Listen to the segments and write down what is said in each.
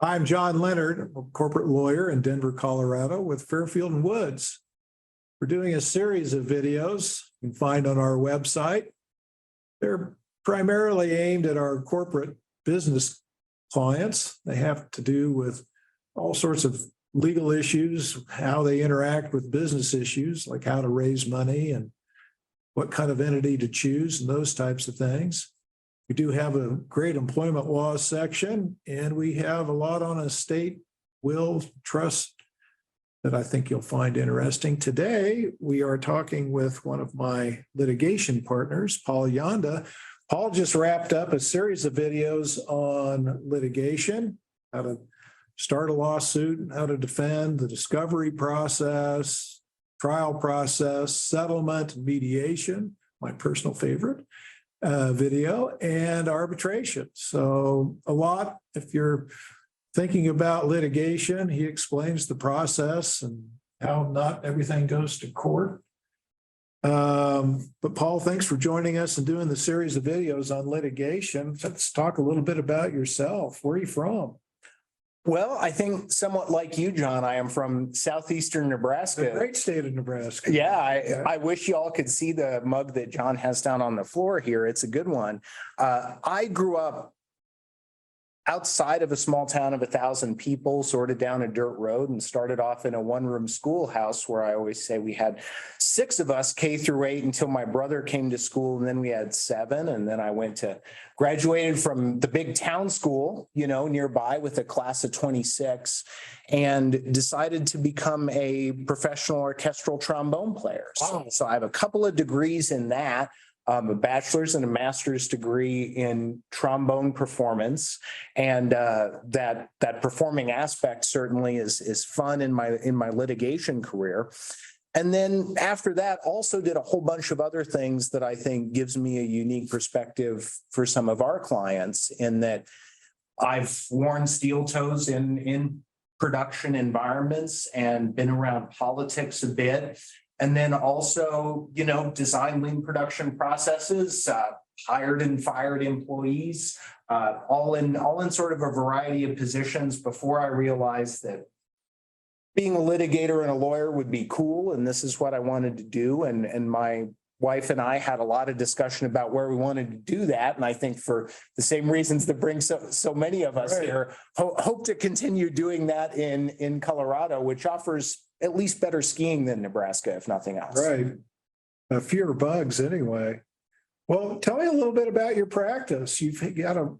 I'm John Leonard, a corporate lawyer in Denver, Colorado with Fairfield and Woods. We're doing a series of videos you can find on our website. They're primarily aimed at our corporate business clients. They have to do with all sorts of legal issues, how they interact with business issues, like how to raise money and what kind of entity to choose and those types of things. We do have a great employment law section, and we have a lot on estate, will, trust that I think you'll find interesting. Today, we are talking with one of my litigation partners, Paul Janda. Paul just wrapped up a series of videos on litigation, how to start a lawsuit, how to defend, the discovery process, trial process, settlement, mediation, my personal favorite. Video and arbitration. So a lot, if you're thinking about litigation, he explains the process and how not everything goes to court. But Paul, thanks for joining us and doing the series of videos on litigation. Let's talk a little bit about yourself. Where are you from? Well, I think somewhat like you, John, I am from southeastern Nebraska. A great state of Nebraska. Yeah, I wish you all could see the mug that John has down on the floor here. It's a good one. I grew up outside of a small town of 1,000 people, sort of down a dirt road, and started off in a one-room schoolhouse where I always say we had 6 of us, K through 8, until my brother came to school, and then we had 7, and then I graduated from the big town school, nearby with a class of 26, and decided to become a professional orchestral trombone player. So I have a couple of degrees in that. A bachelor's and a master's degree in trombone performance, and that performing aspect certainly is fun in my litigation career. And then after that, also did a whole bunch of other things that I think gives me a unique perspective for some of our clients, in that I've worn steel toes in production environments and been around politics a bit. And then also, design lean production processes, hired and fired employees, all in sort of a variety of positions before I realized that being a litigator and a lawyer would be cool. And this is what I wanted to do. And my wife and I had a lot of discussion about where we wanted to do that. And I think for the same reasons that bring so many of us here, hope to continue doing that in Colorado, which offers at least better skiing than Nebraska, if nothing else. Right. Fewer bugs anyway. Well, tell me a little bit about your practice. You've got a,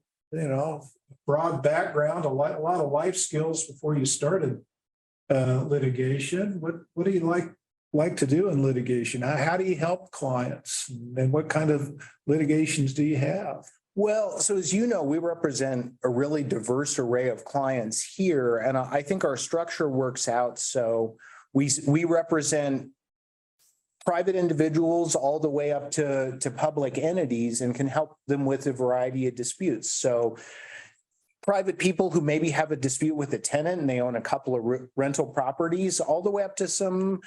broad background, a lot of life skills before you started litigation. What do you like to do in litigation? How do you help clients, and what kind of litigations do you have? Well, so as you know, we represent a really diverse array of clients here, and I think our structure works out. So we represent private individuals all the way up to public entities, and can help them with a variety of disputes. So private people who maybe have a dispute with a tenant and they own a couple of rental properties, all the way up to some,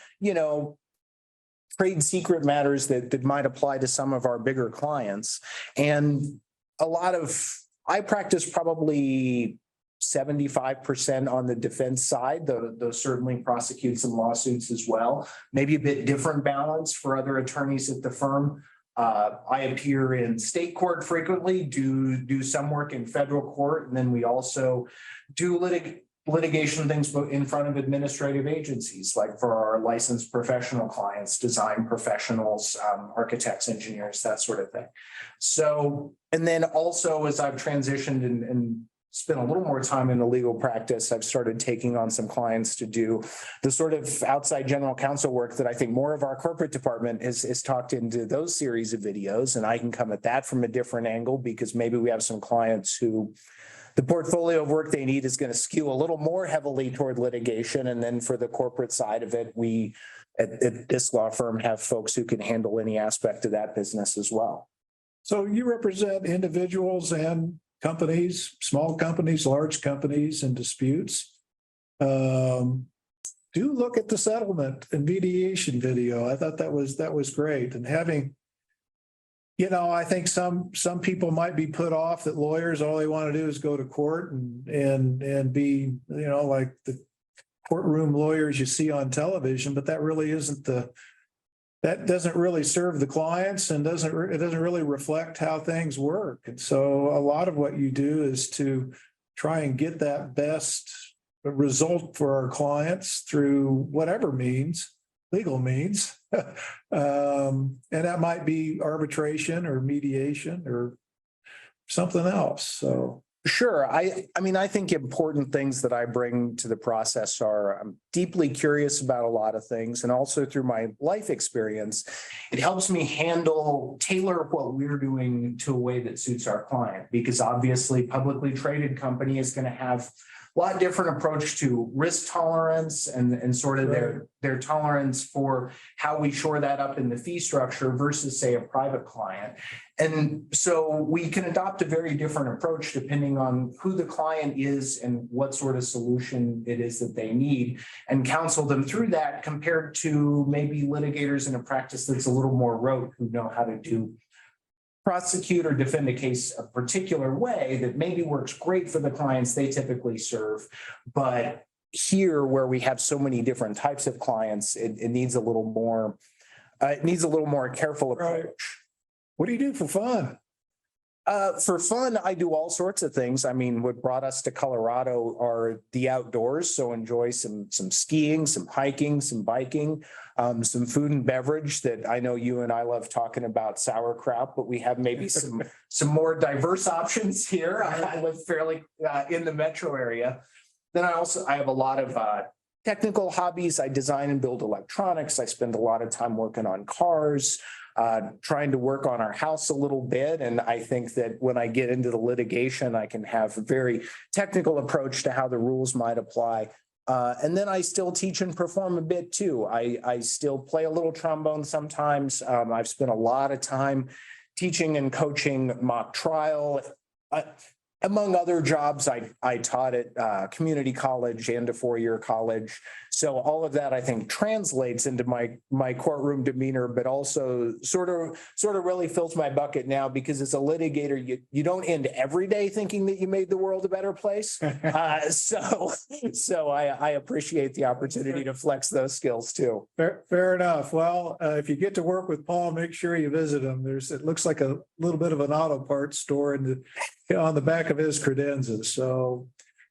trade secret matters that might apply to some of our bigger clients. And I practice probably 75% on the defense side, though certainly prosecute some lawsuits as well. Maybe a bit different balance for other attorneys at the firm. I appear in state court frequently, do some work in federal court, and then we also do litigation things in front of administrative agencies, like for our licensed professional clients, design professionals, architects, engineers, that sort of thing. So, and then also as I've transitioned and spent a little more time in the legal practice, I've started taking on some clients to do the sort of outside general counsel work that I think more of our corporate department is talked into those series of videos. And I can come at that from a different angle, because maybe we have some clients who the portfolio of work they need is going to skew a little more heavily toward litigation. And then for the corporate side of it, we at this law firm have folks who can handle any aspect of that business as well. So you represent individuals and companies, small companies, large companies, and disputes. Do look at the settlement and mediation video. I thought that was great. And having I think some people might be put off that lawyers, all they want to do is go to court and be, like the courtroom lawyers you see on television, but that really isn't that doesn't really serve the clients and it doesn't really reflect how things work. And so a lot of what you do is to try and get that best result for our clients through whatever means, legal means. And that might be arbitration or mediation or something else. So Sure. I mean, I think important things that I bring to the process are I'm deeply curious about a lot of things. And also through my life experience, it helps me tailor what we're doing to a way that suits our client. Because obviously, publicly traded company is going to have a lot different approach to risk tolerance and sort of their tolerance for how we shore that up in the fee structure versus, say, a private client. And so we can adopt a very different approach depending on who the client is and what sort of solution it is that they need, and counsel them through that compared to maybe litigators in a practice that's a little more rote who know how to prosecute or defend a case a particular way that maybe works great for the clients they typically serve. But here, where we have so many different types of clients, it needs a little more, careful approach. Right. What do you do for fun? For fun, I do all sorts of things. I mean, what brought us to Colorado are the outdoors. So enjoy some skiing, some hiking, some biking, some food and beverage that I know you and I love talking about sauerkraut, but we have maybe some more diverse options here. I live fairly in the metro area. Then I have a lot of technical hobbies. I design and build electronics. I spend a lot of time working on cars. Trying to work on our house a little bit. And I think that when I get into the litigation, I can have a very technical approach to how the rules might apply. And then I still teach and perform a bit too. I still play a little trombone sometimes. I've spent a lot of time teaching and coaching mock trial. Among other jobs, I taught at community college and a four-year college. So all of that, I think, translates into my courtroom demeanor, but also sort of really fills my bucket now, because as a litigator, you don't end every day thinking that you made the world a better place. So I appreciate the opportunity to flex those skills too. Fair enough. Well, if you get to work with Paul, make sure you visit him. It looks like a little bit of an auto parts store on the back of his credenzas. So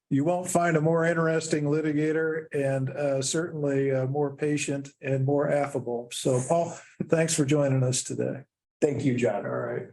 you won't find a more interesting litigator, and certainly more patient and more affable. So Paul, thanks for joining us today. Thank you, John. All right.